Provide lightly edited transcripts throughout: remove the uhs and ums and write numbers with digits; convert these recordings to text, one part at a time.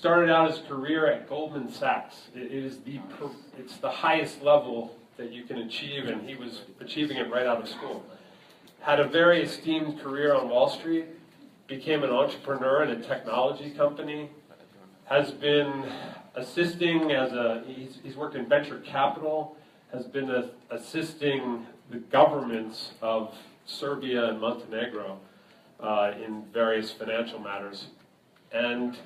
started out his career at Goldman Sachs. It's the highest level that you can achieve, and he was achieving it right out of school. Had a very esteemed career on Wall Street, became an entrepreneur in a technology company, has been assisting he's worked in venture capital, has been assisting the governments of Serbia and Montenegro in various financial matters. And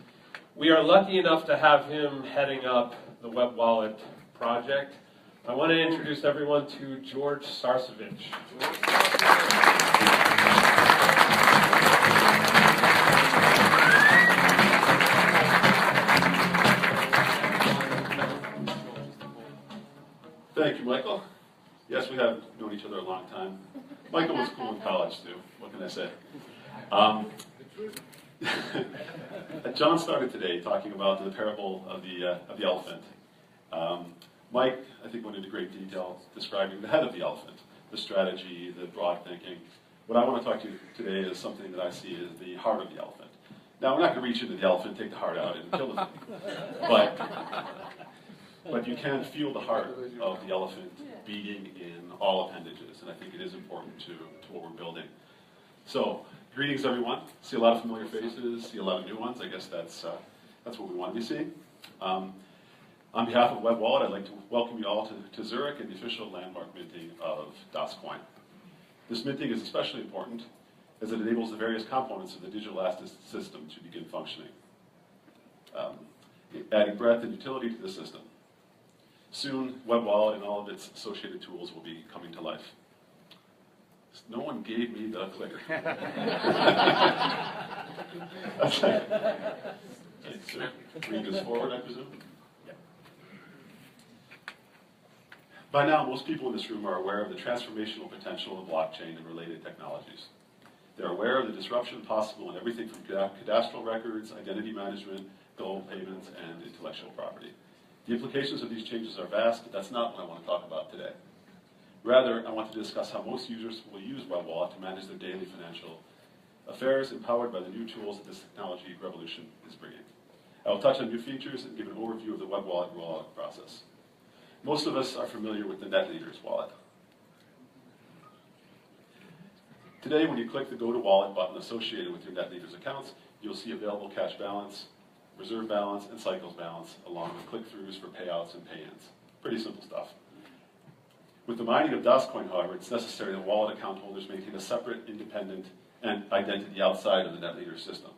we are lucky enough to have him heading up the Web Wallet project. I want to introduce everyone to George Sarcevic. Thank you, Michael. Yes, we have known each other a long time. Michael was cool in college, too. What can I say? John started today talking about the parable of the elephant. Mike, I think, went into great detail describing the head of the elephant, the strategy, the broad thinking. What I want to talk to you today is something that I see as the heart of the elephant. Now, we're not going to reach into the elephant, take the heart out, and kill the thing. But you can feel the heart of the elephant beating in all appendages, and I think it is important to what we're building. So, greetings, everyone. See a lot of familiar faces, see a lot of new ones. I guess that's what we want to be seeing. On behalf of Web Wallet, I'd like to welcome you all to Zurich and the official landmark minting of Dascoin. This minting is especially important as it enables the various components of the digital asset system to begin functioning, adding breadth and utility to the system. Soon, Web Wallet and all of its associated tools will be coming to life. No one gave me the clicker. That's right. Thanks, sir. Bring this forward, I presume? Yeah. By now, most people in this room are aware of the transformational potential of blockchain and related technologies. They're aware of the disruption possible in everything from cadastral records, identity management, global payments, and intellectual property. The implications of these changes are vast, but that's not what I want to talk about today. Rather, I want to discuss how most users will use Web Wallet to manage their daily financial affairs, empowered by the new tools that this technology revolution is bringing. I will touch on new features and give an overview of the Web Wallet rollout process. Most of us are familiar with the NetLeaders wallet. Today, when you click the Go to Wallet button associated with your NetLeaders accounts, you'll see available cash balance, reserve balance, and cycles balance, along with click-throughs for payouts and pay-ins. Pretty simple stuff. With the mining of Dascoin, however, it's necessary that wallet account holders maintain a separate, independent identity outside of the NetLeaders system.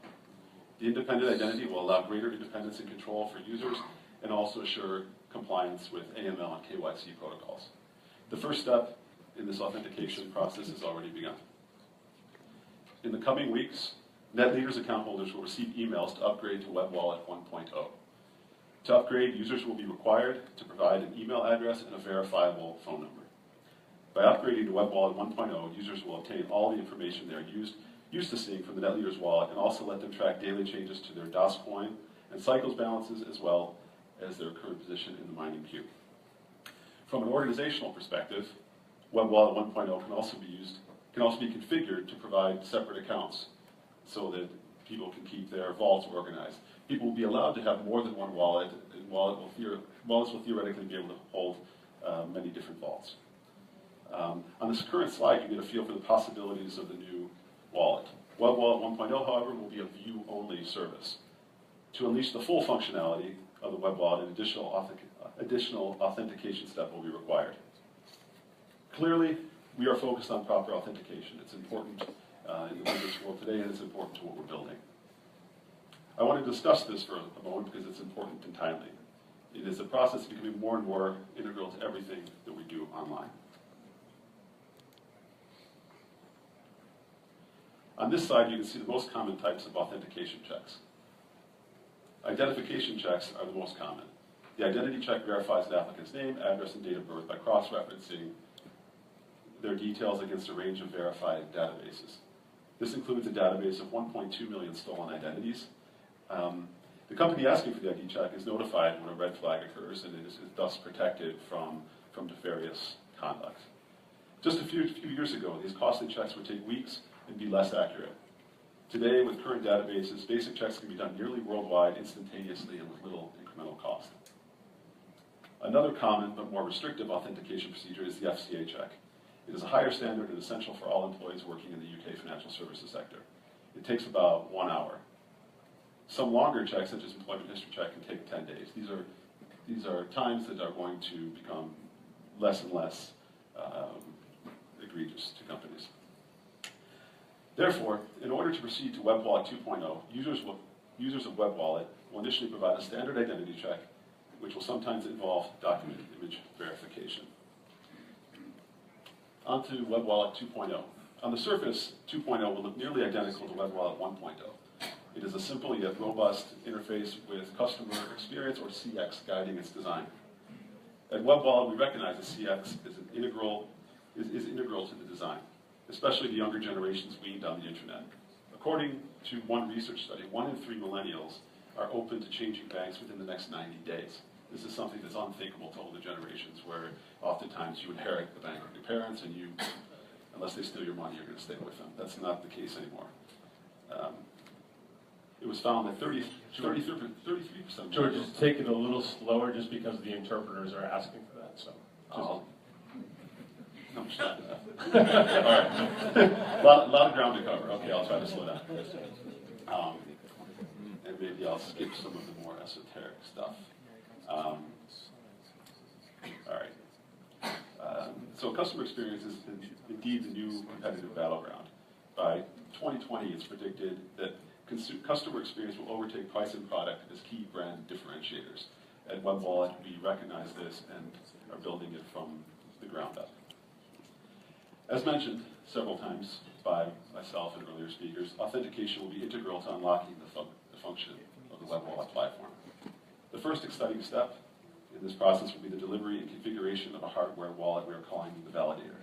The independent identity will allow greater independence and control for users and also assure compliance with AML and KYC protocols. The first step in this authentication process has already begun. In the coming weeks, NetLeaders account holders will receive emails to upgrade to Web Wallet 1.0. To upgrade, users will be required to provide an email address and a verifiable phone number. By upgrading to Web Wallet 1.0, users will obtain all the information they are used to seeing from the NetLeaders wallet and also let them track daily changes to their Dascoin and cycles balances as well as their current position in the mining queue. From an organizational perspective, Web Wallet 1.0 can also be configured to provide separate accounts so that people can keep their vaults organized. People will be allowed to have more than one wallet, and wallets will theoretically be able to hold many different vaults. On this current slide, you get a feel for the possibilities of the new wallet. Web Wallet 1.0, however, will be a view-only service. To unleash the full functionality of the Web Wallet, an additional authentication step will be required. Clearly, we are focused on proper authentication. It's important in the business world today, and it's important to what we're building. I want to discuss this for a moment because it's important and timely. It is a process becoming more and more integral to everything that we do online. On this side, you can see the most common types of authentication checks. Identification checks are the most common. The identity check verifies an applicant's name, address, and date of birth by cross-referencing their details against a range of verified databases. This includes a database of 1.2 million stolen identities. The company asking for the ID check is notified when a red flag occurs, and it is thus protected from nefarious conduct. Just a few years ago, these costly checks would take weeks and be less accurate. Today, with current databases, basic checks can be done nearly worldwide, instantaneously, and with little incremental cost. Another common but more restrictive authentication procedure is the FCA check. It is a higher standard and essential for all employees working in the UK financial services sector. It takes about 1 hour. Some longer checks, such as employment history check, can take 10 days. These are times that are going to become less and less egregious to companies. Therefore, in order to proceed to Web Wallet 2.0, users of Web Wallet will initially provide a standard identity check, which will sometimes involve document image verification. On to Web Wallet 2.0. On the surface, 2.0 will look nearly identical to Web Wallet 1.0. It is a simple yet robust interface with customer experience, or CX, guiding its design. At Web Wallet, we recognize that CX is integral to the design, especially the younger generations weaned on the internet. According to one research study, 1 in 3 millennials are open to changing banks within the next 90 days. This is something that's unthinkable to older generations, where oftentimes you inherit the bank from your parents, and unless they steal your money, you're going to stay with them. That's not the case anymore. It was found that 33%. George, just take it a little slower, just because the interpreters are asking for that. So. I'm shut up. All right. A lot of ground to cover. Okay, I'll try to slow down. And maybe I'll skip some of the more esoteric stuff. All right. So customer experience is indeed the new competitive battleground. By 2020, it's predicted that customer experience will overtake price and product as key brand differentiators. At Web Wallet, we recognize this and are building it from the ground up. As mentioned several times by myself and earlier speakers, authentication will be integral to unlocking the function of the Web Wallet platform. The first exciting step in this process will be the delivery and configuration of a hardware wallet we are calling the validator.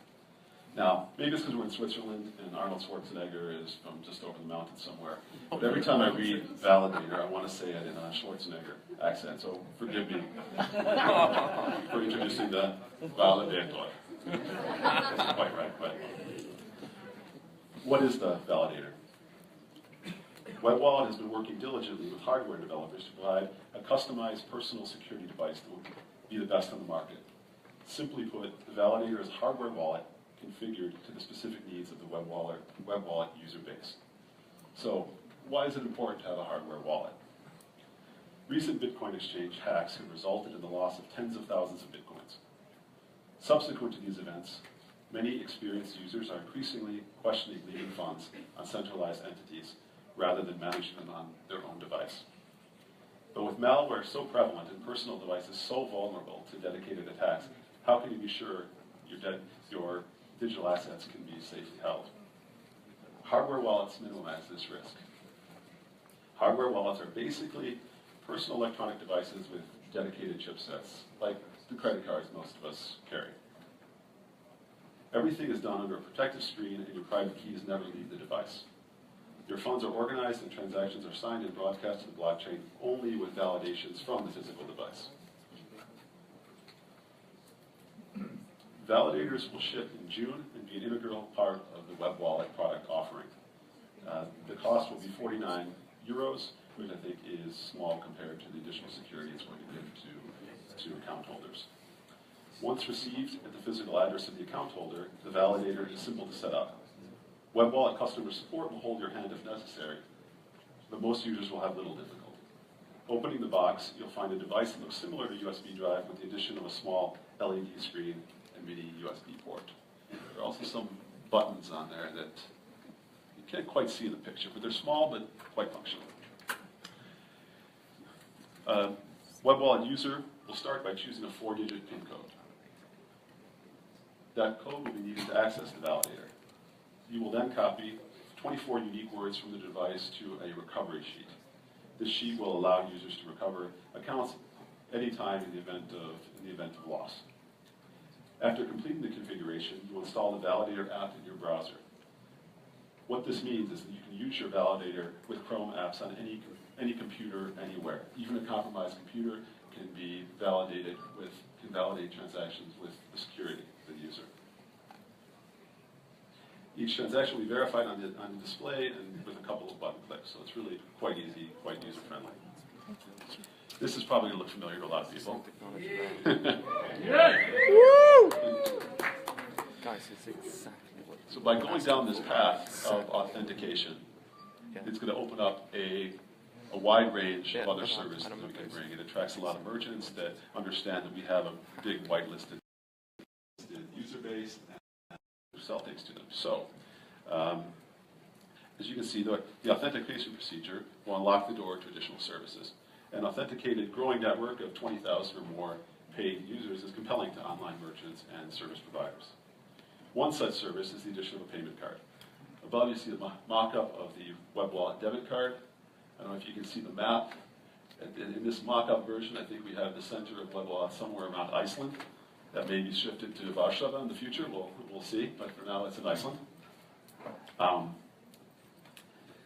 Now, maybe it's because we're in Switzerland and Arnold Schwarzenegger is from just over the mountain somewhere. But every time I read validator, I want to say it in a Schwarzenegger accent, so forgive me for introducing the validator. That's quite right, but what is the validator? Web Wallet has been working diligently with hardware developers to provide a customized personal security device that will be the best on the market. Simply put, the validator is a hardware wallet configured to the specific needs of the Web Wallet user base. So, why is it important to have a hardware wallet? Recent Bitcoin exchange hacks have resulted in the loss of tens of thousands of Bitcoins. Subsequent to these events, many experienced users are increasingly questioning leaving funds on centralized entities rather than managing them on their own device. But with malware so prevalent and personal devices so vulnerable to dedicated attacks, how can you be sure your digital assets can be safely held? Hardware wallets minimize this risk. Hardware wallets are basically personal electronic devices with dedicated chipsets, like the credit cards most of us carry. Everything is done under a protective screen, and your private keys never leave the device. Your funds are organized and transactions are signed and broadcast to the blockchain only with validations from the physical device. Validators will ship in June and be an integral part of the Web Wallet product offering. The cost will be €49, which I think is small compared to the additional security it's going to give to account holders. Once received at the physical address of the account holder, the validator is simple to set up. Web Wallet customer support will hold your hand if necessary, but most users will have little difficulty. Opening the box, you'll find a device that looks similar to a USB drive with the addition of a small LED screen and mini USB port. There are also some buttons on there that you can't quite see in the picture, but they're small but quite functional. Web Wallet user will start by choosing a 4-digit PIN code. That code will be needed to access the validator. You will then copy 24 unique words from the device to a recovery sheet. This sheet will allow users to recover accounts anytime in the event of loss. After completing the configuration, you will install the validator app in your browser. What this means is that you can use your validator with Chrome apps on any computer, anywhere. Even a compromised computer can validate transactions with the security of the user. Each transaction will be verified on the display and with a couple of button clicks, so it's really quite easy, quite user-friendly. This is probably going to look familiar to a lot of people. So by going down this path of authentication, it's going to open up a wide range of other services that we can bring. It attracts a lot of merchants that understand that we have a big whitelisted user base and sell things to them. So, as you can see, the authentication procedure will unlock the door to additional services. An authenticated growing network of 20,000 or more paid users is compelling to online merchants and service providers. One such service is the addition of a payment card. Above you see the mock-up of the web wallet debit card. I don't know if you can see the map. In this mock-up version, I think we have the center of web wallet somewhere around Iceland. That may be shifted to Warsaw in the future. We'll see, but for now it's in Iceland.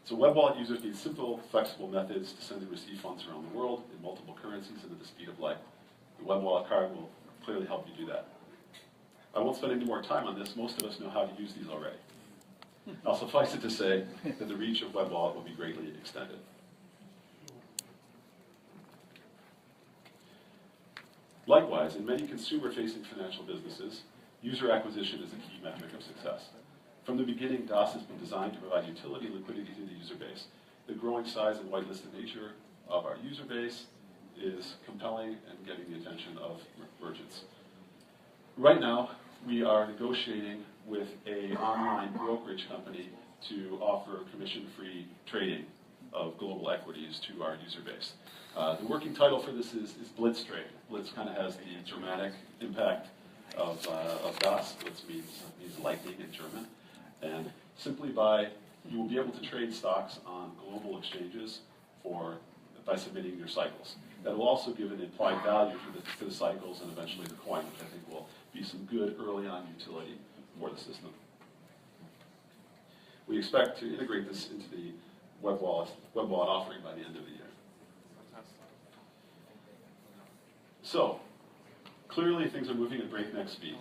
So web wallet users need simple, flexible methods to send and receive funds around the world in multiple currencies and at the speed of light. The web wallet card will clearly help you do that. I won't spend any more time on this. Most of us know how to use these already. I'll suffice it to say that the reach of web wallet will be greatly extended. Likewise, in many consumer-facing financial businesses, user acquisition is a key metric of success. From the beginning, DOS has been designed to provide utility and liquidity to the user base. The growing size and whitelisted nature of our user base is compelling and getting the attention of merchants. Right now, we are negotiating with an online brokerage company to offer commission-free trading of global equities to our user base. The working title for this is Blitz Trade. Blitz kind of has the Germanic impact of DOS. Blitz means lightning in German. And simply you will be able to trade stocks on global exchanges by submitting your cycles. That will also give an implied value for the cycles and eventually the coin, which I think will be some good early on utility for the system. We expect to integrate this into the web wallet offering by the end of the year. So, clearly things are moving at breakneck speed.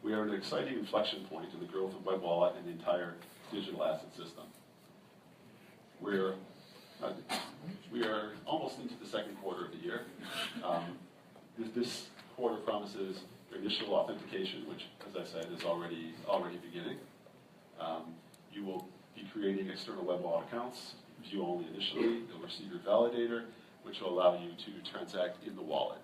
We are at an exciting inflection point in the growth of web wallet and the entire digital asset system. We are almost into the second quarter of the year. This quarter promises initial authentication, which, as I said, is already beginning. You will be creating external web wallet accounts, view only initially. You'll receive your validator, which will allow you to transact in the wallet.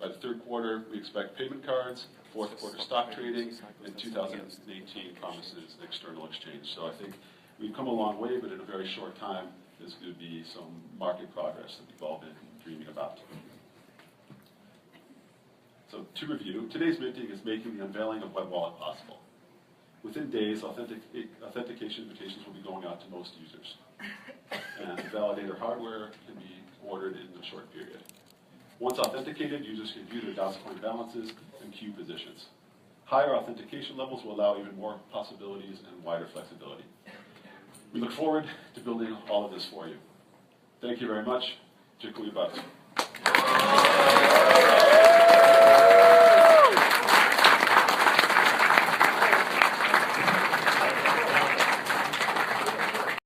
By the third quarter, we expect payment cards, fourth quarter stock trading, and 2018 promises an external exchange. So I think we've come a long way, but in a very short time, there's going to be some market progress that we've all been dreaming about. So to review, today's minting is making the unveiling of web wallet possible. Within days, authentication invitations will be going out to most users. And validator hardware can be ordered in a short period. Once authenticated, users can view their Dascoin balances and queue positions. Higher authentication levels will allow even more possibilities and wider flexibility. We look forward to building all of this for you. Thank you very much. Dziękuję bardzo.